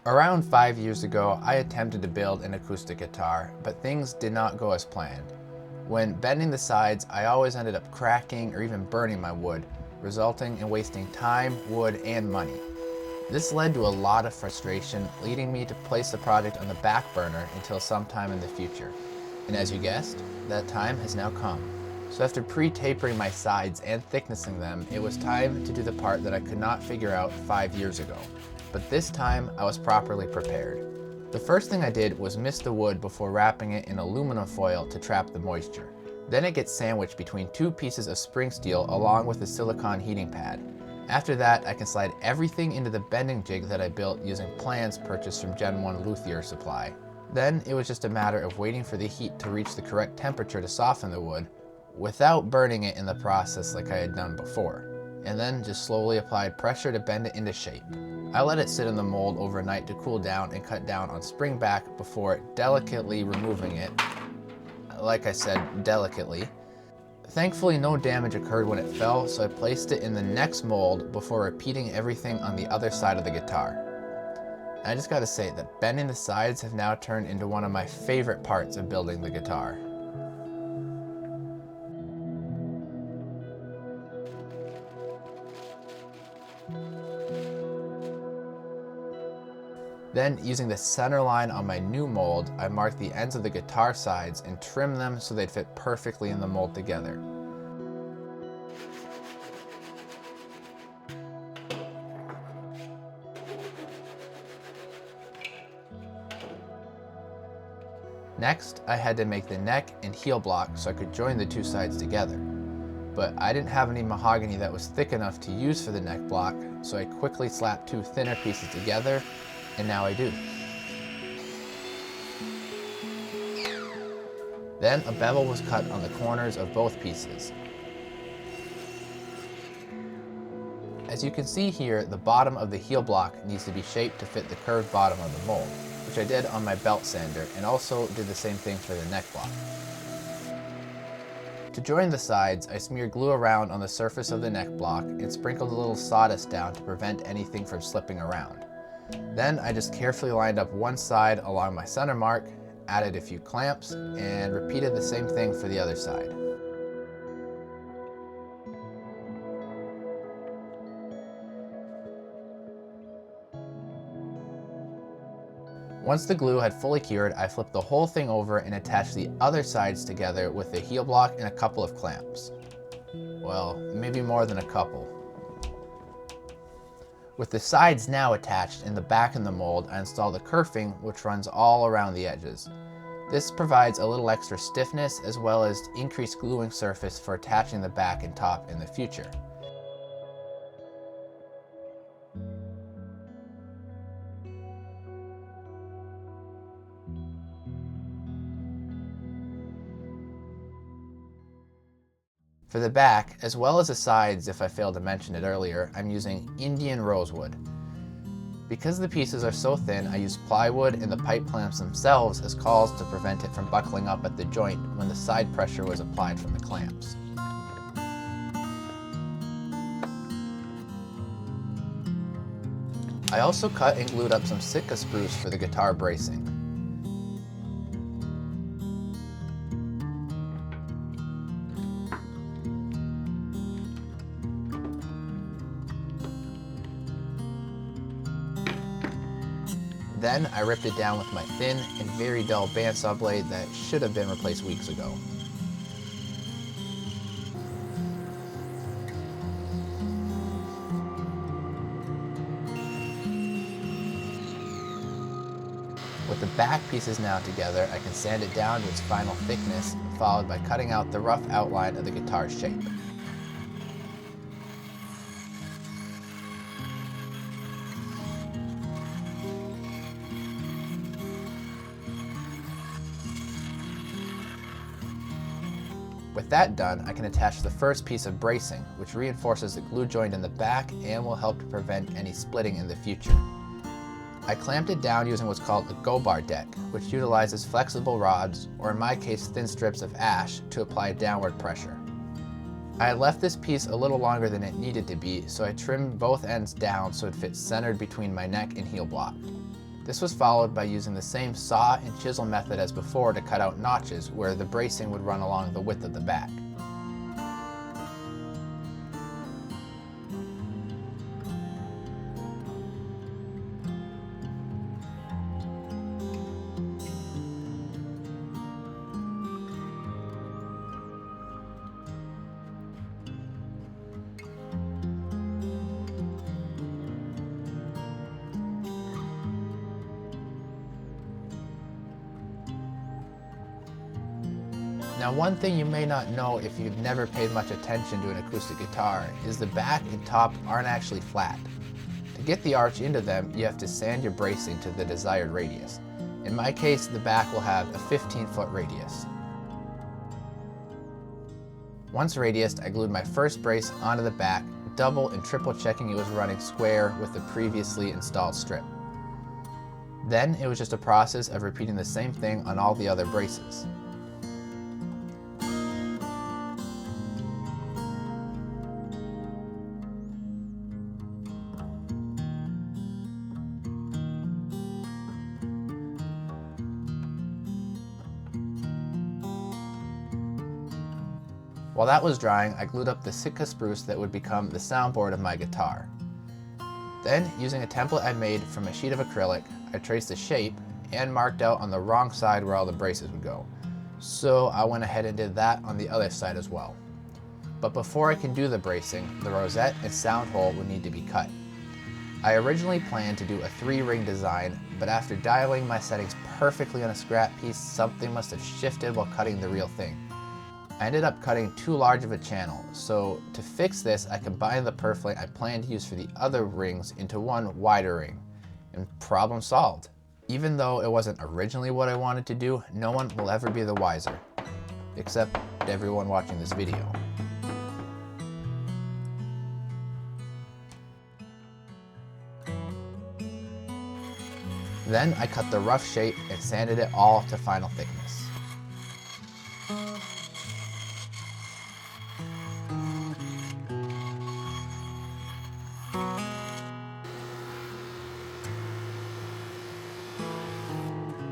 Around 5 years ago, I attempted to build an acoustic guitar, but things did not go as planned. When bending the sides, I always ended up cracking or even burning my wood, resulting in wasting time, wood, and money. This led to a lot of frustration, leading me to place the project on the back burner until sometime in the future. And as you guessed, that time has now come. So after pre-tapering my sides and thicknessing them, it was time to do the part that I could not figure out 5 years ago. But this time, I was properly prepared. The first thing I did was mist the wood before wrapping it in aluminum foil to trap the moisture. Then it gets sandwiched between 2 pieces of spring steel along with a silicone heating pad. After that, I can slide everything into the bending jig that I built using plans purchased from Gen 1 luthier supply. Then it was just a matter of waiting for the heat to reach the correct temperature to soften the wood, without burning it in the process like I had done before, and then just slowly applied pressure to bend it into shape. I let it sit in the mold overnight to cool down and cut down on spring back before delicately removing it. Like I said, delicately. Thankfully, no damage occurred when it fell, so I placed it in the next mold before repeating everything on the other side of the guitar. And I just gotta say that bending the sides have now turned into one of my favorite parts of building the guitar. Then, using the center line on my new mold, I marked the ends of the guitar sides and trimmed them so they'd fit perfectly in the mold together. Next, I had to make the neck and heel block so I could join the 2 sides together. But I didn't have any mahogany that was thick enough to use for the neck block, so I quickly slapped 2 thinner pieces together, and now I do. Then a bevel was cut on the corners of both pieces. As you can see here, the bottom of the heel block needs to be shaped to fit the curved bottom of the mold, which I did on my belt sander, and also did the same thing for the neck block. To join the sides, I smeared glue around on the surface of the neck block and sprinkled a little sawdust down to prevent anything from slipping around. Then I just carefully lined up one side along my center mark, added a few clamps, and repeated the same thing for the other side. Once the glue had fully cured, I flipped the whole thing over and attached the other sides together with the heel block and a couple of clamps. Well, maybe more than a couple. With the sides now attached in the back in the mold, I installed the kerfing, which runs all around the edges. This provides a little extra stiffness as well as increased gluing surface for attaching the back and top in the future. For the back, as well as the sides if I failed to mention it earlier, I'm using Indian rosewood. Because the pieces are so thin, I use plywood and the pipe clamps themselves as cauls to prevent it from buckling up at the joint when the side pressure was applied from the clamps. I also cut and glued up some Sitka spruce for the guitar bracing. Then I ripped it down with my thin and very dull bandsaw blade that should have been replaced weeks ago. With the back pieces now together, I can sand it down to its final thickness, followed by cutting out the rough outline of the guitar's shape. With that done, I can attach the first piece of bracing, which reinforces the glue joint in the back and will help to prevent any splitting in the future. I clamped it down using what's called a go-bar deck, which utilizes flexible rods, or in my case thin strips of ash, to apply downward pressure. I had left this piece a little longer than it needed to be, so I trimmed both ends down so it fits centered between my neck and heel block. This was followed by using the same saw and chisel method as before to cut out notches where the bracing would run along the width of the back. Now, one thing you may not know if you've never paid much attention to an acoustic guitar is the back and top aren't actually flat. To get the arch into them, you have to sand your bracing to the desired radius. In my case, the back will have a 15-foot radius. Once radiused, I glued my first brace onto the back, double and triple checking it was running square with the previously installed strip. Then it was just a process of repeating the same thing on all the other braces. While that was drying, I glued up the Sitka spruce that would become the soundboard of my guitar. Then, using a template I made from a sheet of acrylic, I traced the shape and marked out on the wrong side where all the braces would go. So I went ahead and did that on the other side as well. But before I can do the bracing, the rosette and sound hole would need to be cut. I originally planned to do a 3-ring design, but after dialing my settings perfectly on a scrap piece, something must have shifted while cutting the real thing. I ended up cutting too large of a channel, so to fix this, I combined the purfling I planned to use for the other rings into one wider ring, and problem solved. Even though it wasn't originally what I wanted to do, no one will ever be the wiser, except everyone watching this video. Then I cut the rough shape and sanded it all to final thickness.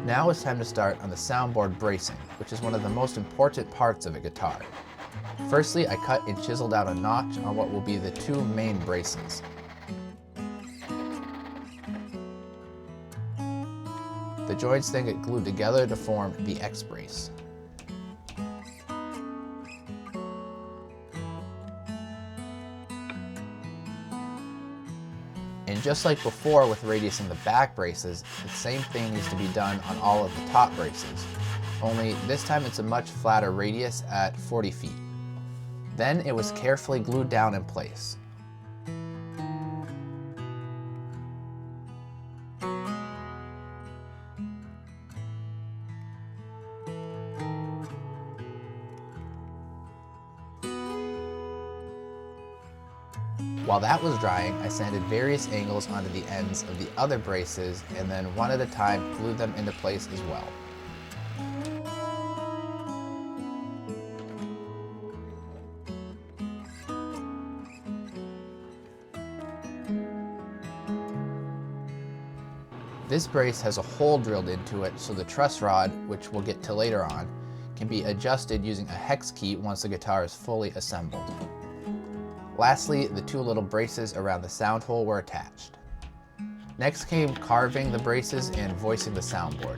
Now it's time to start on the soundboard bracing, which is one of the most important parts of a guitar. Firstly, I cut and chiseled out a notch on what will be the 2 main braces. The joints then get glued together to form the X brace. And just like before with radiusing the back braces, the same thing needs to be done on all of the top braces, only this time it's a much flatter radius at 40 feet. Then it was carefully glued down in place. While that was drying, I sanded various angles onto the ends of the other braces and then one at a time glued them into place as well. This brace has a hole drilled into it so the truss rod, which we'll get to later on, can be adjusted using a hex key once the guitar is fully assembled. Lastly, the 2 little braces around the sound hole were attached. Next came carving the braces and voicing the soundboard.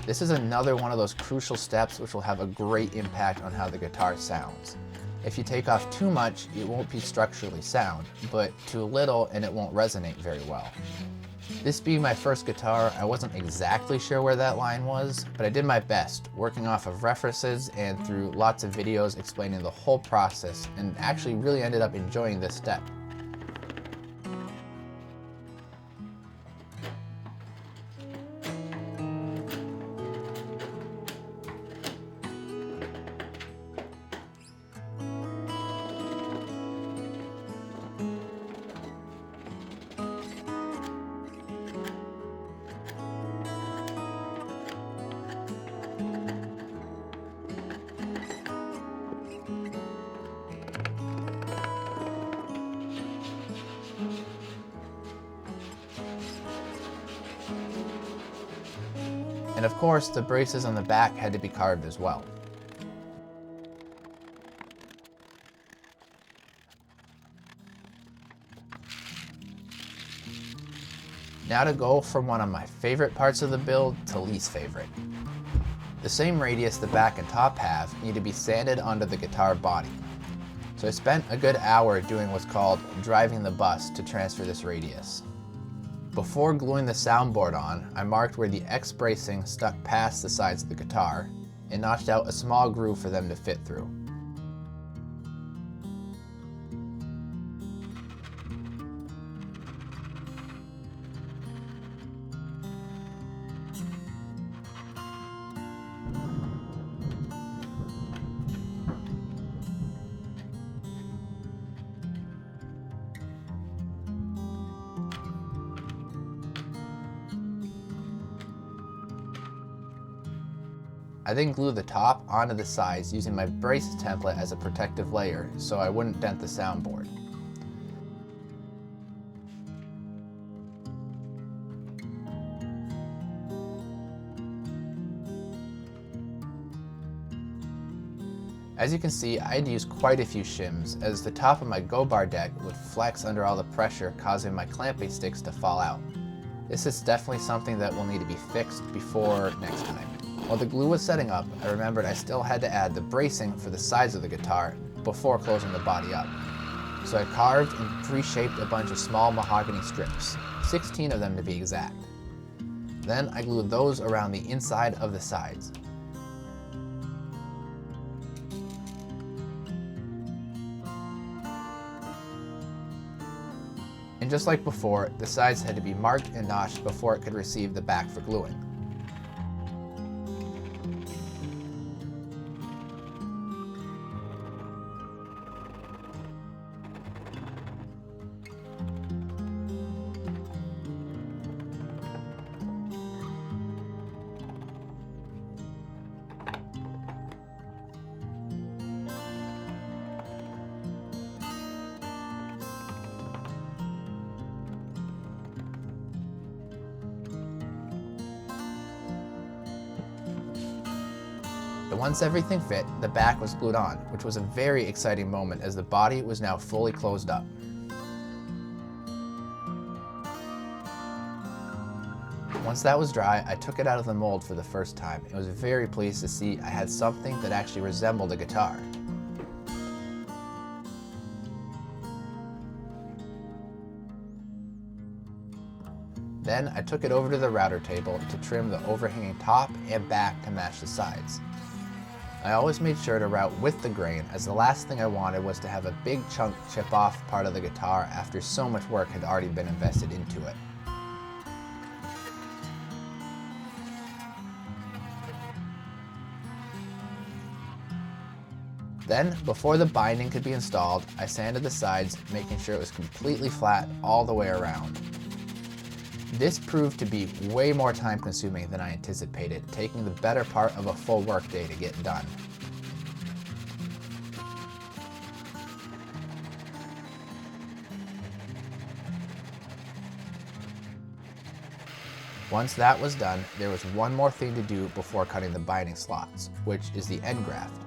This is another one of those crucial steps which will have a great impact on how the guitar sounds. If you take off too much, it won't be structurally sound, but too little and it won't resonate very well. This being my first guitar, I wasn't exactly sure where that line was, but I did my best, working off of references and through lots of videos explaining the whole process, and actually really ended up enjoying this step. And of course, the braces on the back had to be carved as well. Now to go from one of my favorite parts of the build to least favorite. The same radius the back and top have need to be sanded onto the guitar body. So I spent a good hour doing what's called driving the bus to transfer this radius. Before gluing the soundboard on, I marked where the X bracing stuck past the sides of the guitar and notched out a small groove for them to fit through. I then glued the top onto the sides using my brace template as a protective layer so I wouldn't dent the soundboard. As you can see, I had to use quite a few shims as the top of my go bar deck would flex under all the pressure, causing my clamping sticks to fall out. This is definitely something that will need to be fixed before next time. While the glue was setting up, I remembered I still had to add the bracing for the sides of the guitar before closing the body up. So I carved and pre-shaped a bunch of small mahogany strips, 16 of them to be exact. Then I glued those around the inside of the sides. And just like before, the sides had to be marked and notched before it could receive the back for gluing. But once everything fit, the back was glued on, which was a very exciting moment as the body was now fully closed up. Once that was dry, I took it out of the mold for the first time and was very pleased to see I had something that actually resembled a guitar. Then I took it over to the router table to trim the overhanging top and back to match the sides. I always made sure to route with the grain, as the last thing I wanted was to have a big chunk chip off part of the guitar after so much work had already been invested into it. Then, before the binding could be installed, I sanded the sides, making sure it was completely flat all the way around. This proved to be way more time consuming than I anticipated, taking the better part of a full workday to get done. Once that was done, there was one more thing to do before cutting the binding slots, which is the end graft.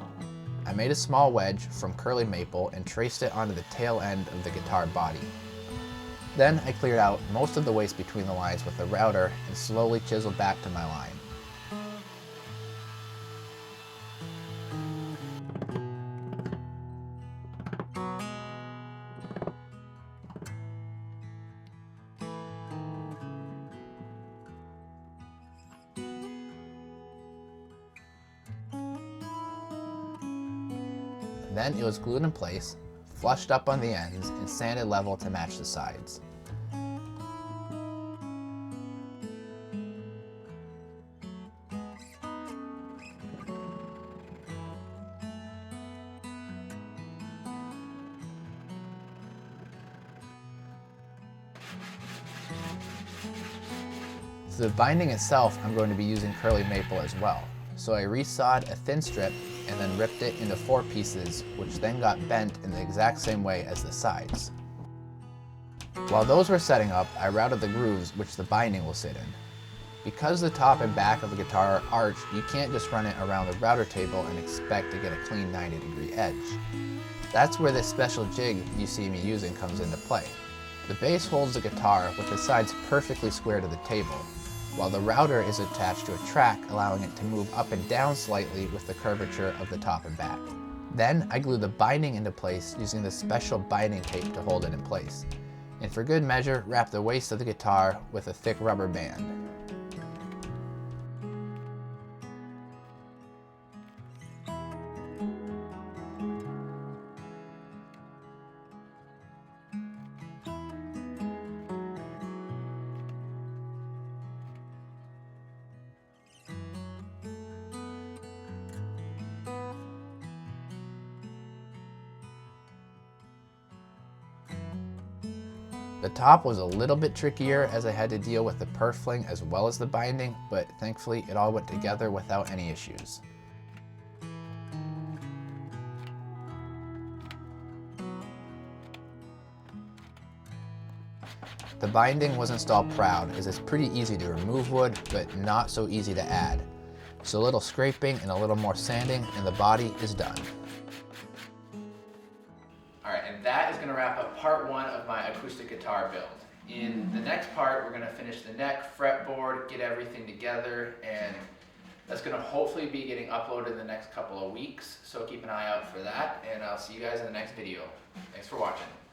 I made a small wedge from curly maple and traced it onto the tail end of the guitar body. Then I cleared out most of the waste between the lines with the router and slowly chiseled back to my line. Then it was glued in place, flushed up on the ends, and sanded level to match the sides. For the binding itself, I'm going to be using curly maple as well. So I resawed a thin strip and then ripped it into 4 pieces, which then got bent in the exact same way as the sides. While those were setting up, I routed the grooves which the binding will sit in. Because the top and back of the guitar are arched, you can't just run it around the router table and expect to get a clean 90-degree edge. That's where this special jig you see me using comes into play. The base holds the guitar with the sides perfectly square to the table, while the router is attached to a track, allowing it to move up and down slightly with the curvature of the top and back. Then I glue the binding into place using this special binding tape to hold it in place. And for good measure, wrap the waist of the guitar with a thick rubber band. The top was a little bit trickier as I had to deal with the purfling as well as the binding, but thankfully it all went together without any issues. The binding was installed proud, as it's pretty easy to remove wood, but not so easy to add. So a little scraping and a little more sanding and the body is done. Alright, and that is going to wrap up part one of my acoustic guitar build. In the next part, we're going to finish the neck, fretboard, get everything together, and that's going to hopefully be getting uploaded in the next couple of weeks, so keep an eye out for that, and I'll see you guys in the next video. Thanks for watching.